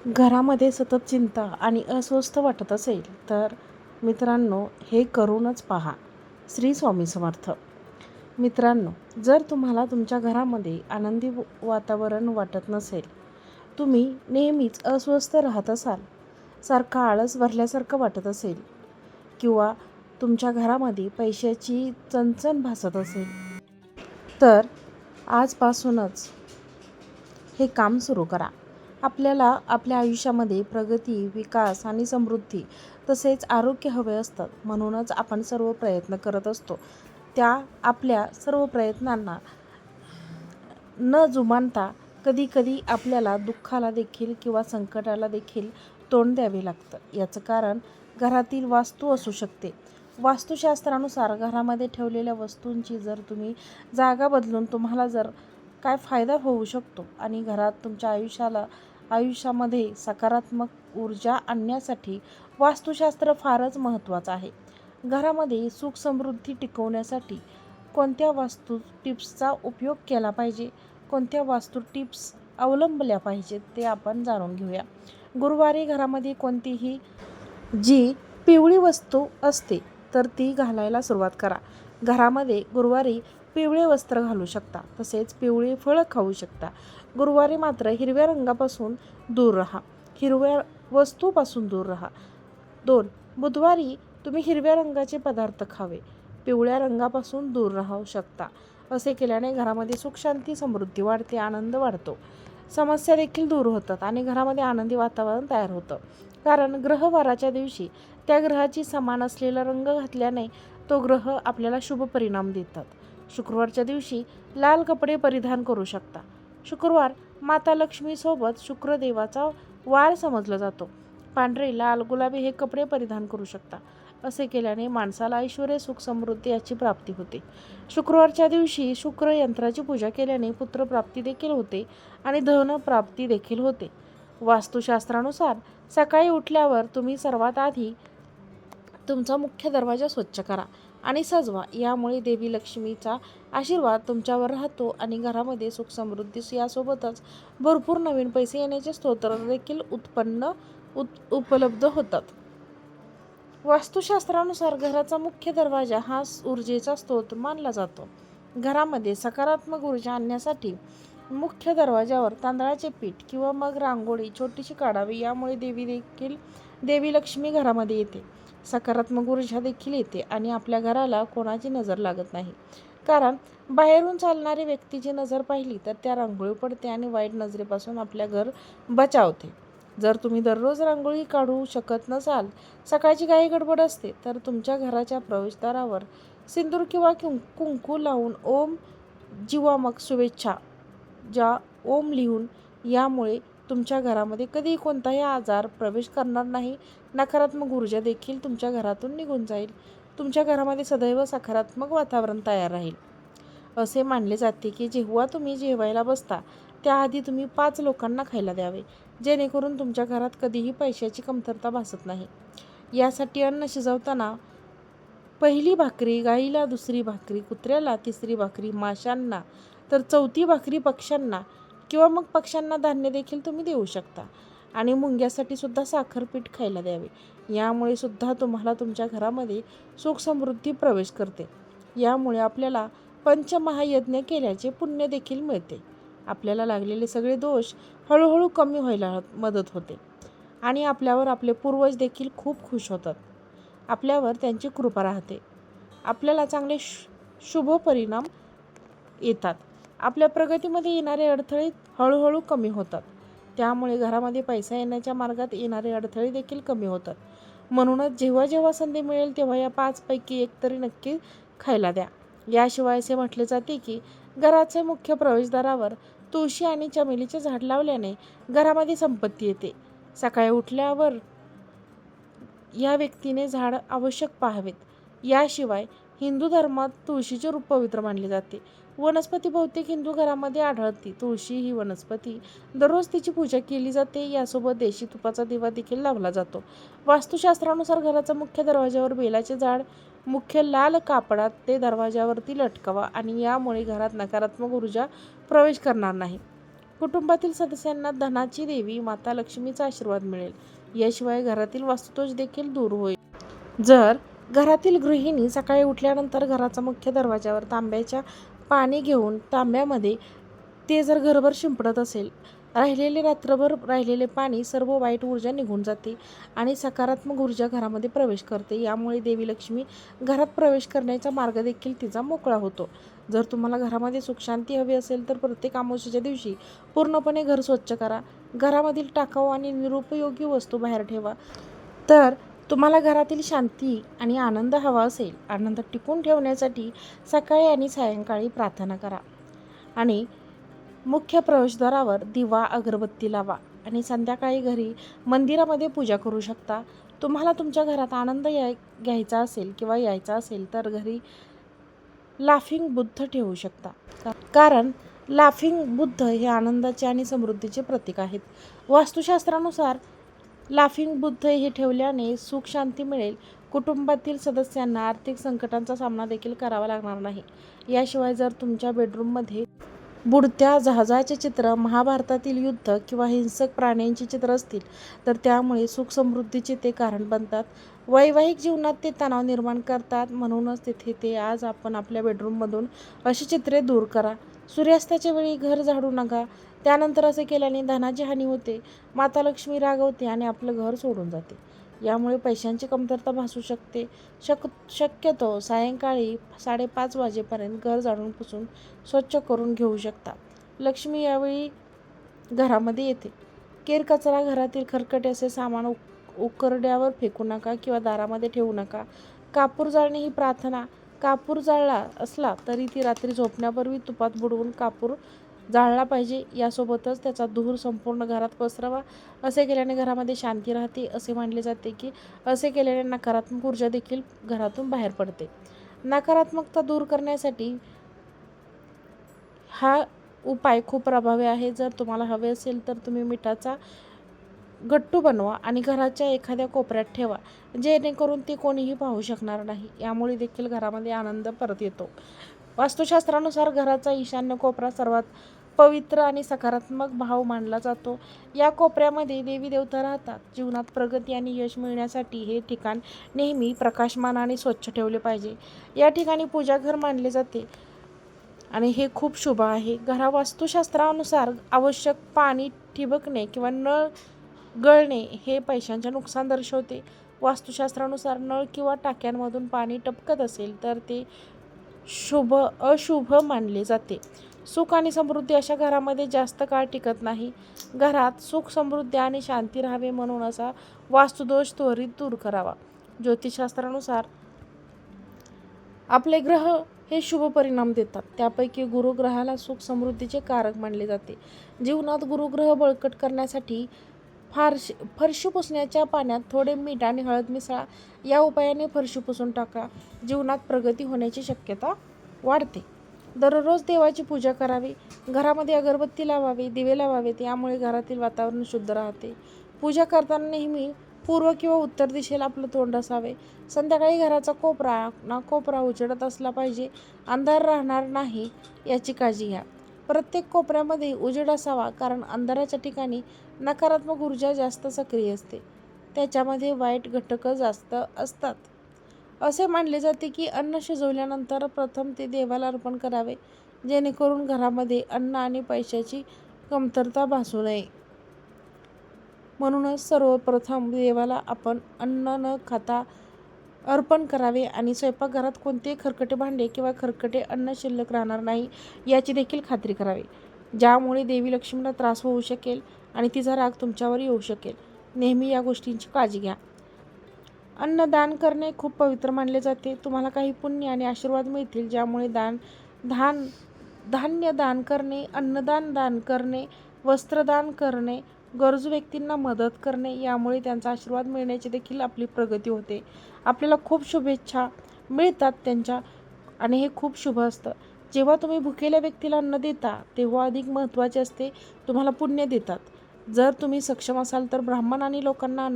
घरामध्ये सतत चिंता आणि अस्वस्थ वाटत असेल तर मित्रांनो हे करूनच पहा. श्री स्वामी समर्थ. मित्रांनो, जर तुम्हाला तुमच्या घरामध्ये आनंदी वातावरण वाटत नसेल, तुम्ही नेहमीच अस्वस्थ राहत असाल, सारखा आळस भरल्यासारखं वाटत असेल किंवा तुमच्या घरामध्ये पैशाची चणचण भासत असेल, तर आजपासूनच हे काम सुरू करा. आपल्याला आपल्या आयुष्यामध्ये प्रगती, विकास आणि समृद्धी तसेच आरोग्य हवे असतात. म्हणूनच आपण सर्व प्रयत्न करत असतो. त्या आपल्या सर्व प्रयत्नांना न जुमानता कधी आपल्याला दुःखाला देखील किंवा संकटाला देखील तोंड द्यावे लागतं. याचं कारण घरातील वास्तू असू शकते. वास्तुशास्त्रानुसार घरामध्ये ठेवलेल्या वस्तूंची जर तुम्ही जागा बदलून तुम्हाला जर काय फायदा होऊ शकतो आणि घरात तुमच्या आयुष्यामध्ये सकारात्मक ऊर्जा आणण्यासाठी वास्तुशास्त्र फारच महत्त्वाचं आहे. घरामध्ये सुख समृद्धी टिकवण्यासाठी कोणत्या वास्तू टिप्सचा उपयोग केला पाहिजे, कोणत्या वास्तू टिप्स अवलंबल्या पाहिजेत ते आपण जाणून घेऊया. गुरुवारी घरामध्ये कोणतीही जी पिवळी वस्तू असते तर ती घालायला सुरुवात करा. घरामध्ये गुरुवारी पिवळे वस्त्र घालू शकता, तसेच पिवळी फळं खाऊ शकता. गुरुवारी मात्र हिरव्या रंगापासून दूर राहा, हिरव्या वस्तूपासून दूर राहा. 2. बुधवारी तुम्ही हिरव्या रंगाचे पदार्थ खावे, पिवळ्या रंगापासून दूर राहू शकता. असे केल्याने घरामध्ये सुख शांती समृद्धी वाढते, आनंद वाढतो, समस्या देखील दूर होतात आणि घरामध्ये आनंदी वातावरण तयार होतं. कारण ग्रहवाराच्या दिवशी त्या ग्रहाची समान असलेला रंग घातल्याने तो ग्रह आपल्याला शुभ परिणाम देतात. शुक्रवारच्या दिवशी लाल कपडे परिधान करू शकता. शुक्रवार माता लक्ष्मीसोबत शुक्रदेवाचा वार समजला जातो. पांढरे, लाल, गुलाबी हे कपडे परिधान करू शकता. असे केल्याने माणसाला ऐश्वर्य, सुख समृद्धी याची प्राप्ती होते. शुक्रवारच्या दिवशी शुक्र यंत्राची पूजा केल्याने पुत्रप्राप्ती देखील होते आणि धनप्राप्ती देखील होते. वास्तुशास्त्रानुसार सकाळी उठल्यावर तुम्ही सर्वात आधी तुमचा मुख्य दरवाजा स्वच्छ करा आणि सजवा. यामुळे देवी लक्ष्मीचा आशीर्वाद तुमच्यावर राहतो आणि घरामध्ये सुख समृद्धी यासोबतच भरपूर नवीन पैसे येण्याचे स्रोत देखील उपलब्ध होतात. वास्तुशास्त्रानुसार घराचा मुख्य दरवाजा हा ऊर्जेचा स्रोत मानला जातो. घरामध्ये सकारात्मक ऊर्जा आणण्यासाठी मुख्य दरवाजावर तांदळाचे पीठ किंवा मग रांगोळी छोटीशी काढावी. यामुळे देवी लक्ष्मी घरामध्ये येते, सकारात्मक ऊर्जा देखील येते आणि आपल्या घराला कोणाची नजर लागत नाही. कारण बाहेरून चालणारी व्यक्तीची नजर पाहिली तर त्या रांगोळी पडते आणि वाईट नजरेपासून आपल्या घर बचावते. जर तुम्ही दररोज रांगोळी काढू शकत नसाल, सकाळची काही गडबड असते, तर तुमच्या घराच्या प्रवेशद्वारावर सिंदूर किंवा कुंकू लावून ओम जीवामक शुभेच्छा ओम लिहून, यामुळे तुमच्या घरामध्ये कधी कोणताही आजार प्रवेश करणार नाही. नकारात्मक ऊर्जा देखील तुमच्या घरातून निघून जाईल. तुमच्या घरामध्ये सदैव सकारात्मक वातावरण तयार राहील. असे मानले जाते की जेव्हा तुम्ही जेवायला बसता त्याआधी तुम्ही 5 लोकांना खायला द्यावे, जेणेकरून तुमच्या घरात कधीही पैशाची कमतरता भासत नाही. यासाठी अन्न शिजवताना पहिली भाकरी गाईला, दुसरी भाकरी कुत्र्याला, तिसरी भाकरी माशांना, तर चौथी भाकरी पक्ष्यांना किंवा मग पक्ष्यांना धान्य देखील तुम्ही देऊ शकता. आणि मुंग्यासाठी सुद्धा साखरपीठ खायला द्यावे. यामुळे सुद्धा तुम्हाला तुमच्या घरामध्ये सुख समृद्धी प्रवेश करते. यामुळे आपल्याला पंचमहायज्ञ केल्याचे पुण्य देखील मिळते. आपल्याला लागलेले सगळे दोष हळूहळू कमी व्हायला मदत होते आणि आपल्यावर आपले पूर्वज देखील खूप खुश होतात. आपल्यावर त्यांची कृपा राहते. आपल्याला चांगले शुभ परिणाम येतात. आपल्या प्रगतीमध्ये येणारे अडथळे हळूहळू कमी होतात. त्यामुळे घरामध्ये पैसा येण्याच्या मार्गात येणारे अडथळे देखील कमी होतात. म्हणूनच जेव्हा संधी मिळेल तेव्हा या 5 पैकी एक तरी नक्की खायला द्या. याशिवाय असे म्हटले जाते की घराचे मुख्य प्रवेशद्वारावर तुळशी आणि चमेलीचे झाड लावल्याने घरामध्ये संपत्ती येते. सकाळी उठल्यावर या व्यक्तीने झाड आवश्यक पाहावेत. याशिवाय हिंदू धर्मात तुळशीचे रूप पवित्र मानले जाते. वनस्पती बहुतेक हिंदू घरामध्ये आढळते. तुळशी ही वनस्पती दररोज तिची पूजा केली जाते. यासोबत देशी तुपाचा दिवा देखील लावला जातो. वास्तुशास्त्रानुसार घराचा मुख्य दरवाजावर बेलाचे झाड मुख्य लाल कापडात ते दरवाजावरती लटकवा आणि यामुळे घरात नकारात्मक ऊर्जा प्रवेश करणार नाही. कुटुंबातील सदस्यांना धनाची देवी माता लक्ष्मीचा आशीर्वाद मिळेल. याशिवाय घरातील वास्तुदोष देखील दूर होईल. जर घरातील गृहिणी सकाळी उठल्यानंतर घराचा मुख्य दरवाजावर तांब्याच्या पाणी घेऊन तांब्यामध्ये ते जर घरभर शिंपडत असेल, रात्रभर राहिलेले पाणी सर्व वाईट ऊर्जा निघून जाते आणि सकारात्मक ऊर्जा घरामध्ये प्रवेश करते. यामुळे देवी लक्ष्मी घरात प्रवेश करण्याचा मार्ग देखील तिचा मोकळा होतो. जर तुम्हाला घरामध्ये सुखशांती हवी असेल तर प्रत्येक अमावस्येच्या दिवशी पूर्णपणे घर स्वच्छ करा. घरामधील टाकाऊ आणि निरुपयोगी वस्तू बाहेर ठेवा. तर तुम्हाला घरातील शांती आणि आनंद हवा असेल, आनंद टिकून ठेवण्यासाठी सकाळी आणि सायंकाळी प्रार्थना करा आणि मुख्य प्रवेशद्वारावर दिवा अगरबत्ती लावा आणि संध्याकाळी घरी मंदिरामध्ये पूजा करू शकता. तुम्हाला तुमच्या घरात आनंद घ्यायचा असेल किंवा यायचा असेल तर घरी लाफिंग बुद्ध ठेवू शकता, कारण लाफिंग बुद्ध हे आनंदाचे आणि समृद्धीचे प्रतीक आहेत. वास्तुशास्त्रानुसार लाफिंग बुद्ध हे ठेवल्याने सुख शांती मिळेल. कुटुंबातील सदस्यांना आर्थिक संकटांचा सामना देखील करावा लागणार नाही. याशिवाय जर तुमच्या बेडरूममध्ये बुडत्या जहाजाचे चित्र, महाभारतातील युद्ध किंवा हिंसक प्राण्यांची चित्र असतील तर त्यामुळे सुख समृद्धीचे ते कारण बनतात. वैवाहिक जीवनात ते तणाव निर्माण करतात. म्हणूनच तिथे ते आज आपण आपल्या बेडरूममधून अशी चित्रे दूर करा. सूर्यास्ताच्या वेळी घर झाडू नका. त्यानंतर असे केल्याने धनाची हानी होते, माता लक्ष्मी रागवते आणि आपलं घर सोडून जाते. यामुळे पैशांची कमतरता भासू शकते. शक्यतो सायंकाळी 5:30 वाजेपर्यंत घर झाडून पुसून स्वच्छ करून घेऊ शकता. लक्ष्मी यावेळी घरामध्ये येते. केरकचरा, घरातील खरकटे असे सामान उकरड्यावर फेकू नका किंवा दारामध्ये ठेवू नका. कापूर जाळणे ही प्रार्थना. कापूर जाळला असला तरी ती रात्री झोपण्यापूर्वी तुपात बुडवून कापूर जाळला पाहिजे. यासोबतच त्याचा धूर संपूर्ण घरात पसरवा. असे केल्याने घरामध्ये शांती राहते. असे मानले जाते की असे केल्याने नकारात्मक ऊर्जा देखील घरातून बाहेर पडते. नकारात्मकता दूर करण्यासाठी हा उपाय खूप प्रभावी आहे. जर तुम्हाला हवे असेल तर तुम्ही मिठाचा गट्टू बनवा आणि घराच्या एखाद्या कोपऱ्यात ठेवा, जेणेकरून ते कोणीही पाहू शकणार नाही. यामुळे देखील घरामध्ये आनंद परत येतो. वास्तुशास्त्रानुसार घराचा ईशान्य कोपरा सर्वात पवित्र आणि सकारात्मक भाव मानला जातो. या कोपऱ्यामध्ये देवी देवता राहतात. जीवनात प्रगती आणि यश मिळण्यासाठी हे ठिकाण नेहमी प्रकाशमान आणि स्वच्छ ठेवले पाहिजे. या ठिकाणी पूजाघर मानले जाते आणि हे खूप शुभ आहे. वास्तुशास्त्रानुसार आवश्यक पाणी ठिबकणे किंवा नळ गळणे हे पैशांचे नुकसान दर्शवते. वास्तुशास्त्रानुसार नळ किंवा टाक्यांमधून पाणी टपकत असेल तर ते अशुभ मानले जाते. सुख आणि समृद्धी अशा घरामध्ये जास्त काळ टिकत नाही. घरात सुख, समृद्धी आणि शांती राहावे म्हणून असा वास्तुदोष त्वरित दूर करावा. ज्योतिषशास्त्रानुसार आपले ग्रह हे शुभ परिणाम देतात. त्यापैकी गुरुग्रहाला सुख समृद्धीचे कारक मानले जाते. जीवनात गुरुग्रह बळकट करण्यासाठी फरशी पुसण्याच्या पाण्यात थोडे मीठ आणि हळद मिसळा. या उपायाने फरशी पुसून टाका. जीवनात प्रगती होण्याची शक्यता वाढते. दररोज देवाची पूजा करावी. घरामध्ये अगरबत्ती लावावी, दिवे लावावेत. यामुळे घरातील वातावरण शुद्ध राहते. पूजा करताना नेहमी पूर्व किंवा उत्तर दिशेला आपलं तोंड असावे. संध्याकाळी घराचा कोपरा उजेडत असला पाहिजे. अंधार राहणार नाही याची काळजी घ्या. प्रत्येक कोपऱ्यामध्ये उजेड असावा, कारण अंधाराच्या ठिकाणी नकारात्मक ऊर्जा जास्त सक्रिय असते. त्याच्यामध्ये वाईट घटक जास्त असतात. असे मानले जाते की अन्न शिजवल्यानंतर प्रथम ते देवाला अर्पण करावे, जेणेकरून घरामध्ये अन्न आणि पैशाची कमतरता भासू नये. म्हणूनच सर्वप्रथम देवाला आपण अन्न न खाता अर्पण करावे आणि स्वयंपाकघरात कोणतेही खरकटे भांडे किंवा खरकटे अन्न शिल्लक राहणार नाही याची देखील खात्री करावी, ज्यामुळे देवी लक्ष्मीला त्रास होऊ शकेल आणि तिचा राग तुमच्यावर येऊ शकेल. नेहमी या गोष्टींची काळजी घ्या. अन्न दान करणे खूप पवित्र मानले जाते. तुम्हाला काही पुण्य आणि आशीर्वाद मिळतील, ज्यामुळे धान्य दान करणे, अन्नदान दान करणे, वस्त्रदान करणे, गरजू व्यक्तींना मदत करणे, यामुळे त्यांचा आशीर्वाद मिळण्याची देखील आपली प्रगती होते. आपल्याला खूप शुभेच्छा मिळतात त्यांच्या आणि हे खूप शुभ असतं. जेव्हा तुम्ही भुकेल्या व्यक्तीला अन्न देता तेव्हा अधिक महत्त्वाचे असते, तुम्हाला पुण्य देतात. जर तुम्ही सक्षम असाल तर ब्राह्मण आणि लोकांना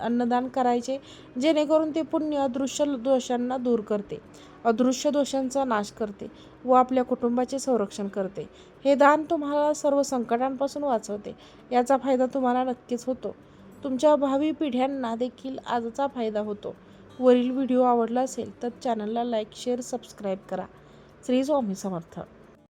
अन्नदान करायचे, जेणेकरून ते पुण्य अदृश्य दोषांना दूर करते. अदृश्य दोषांचा नाश करते व आपल्या कुटुंबाचे संरक्षण करते. हे दान तुम्हाला सर्व संकटांपासून वाचवते. याचा फायदा तुम्हाला नक्कीच होतो. तुमच्या भावी पिढ्यांना देखील आजचा फायदा होतो. वरील व्हिडिओ आवडला असेल तर चॅनलला लाईक, शेअर, सबस्क्राईब करा. श्री स्वामी समर्थ.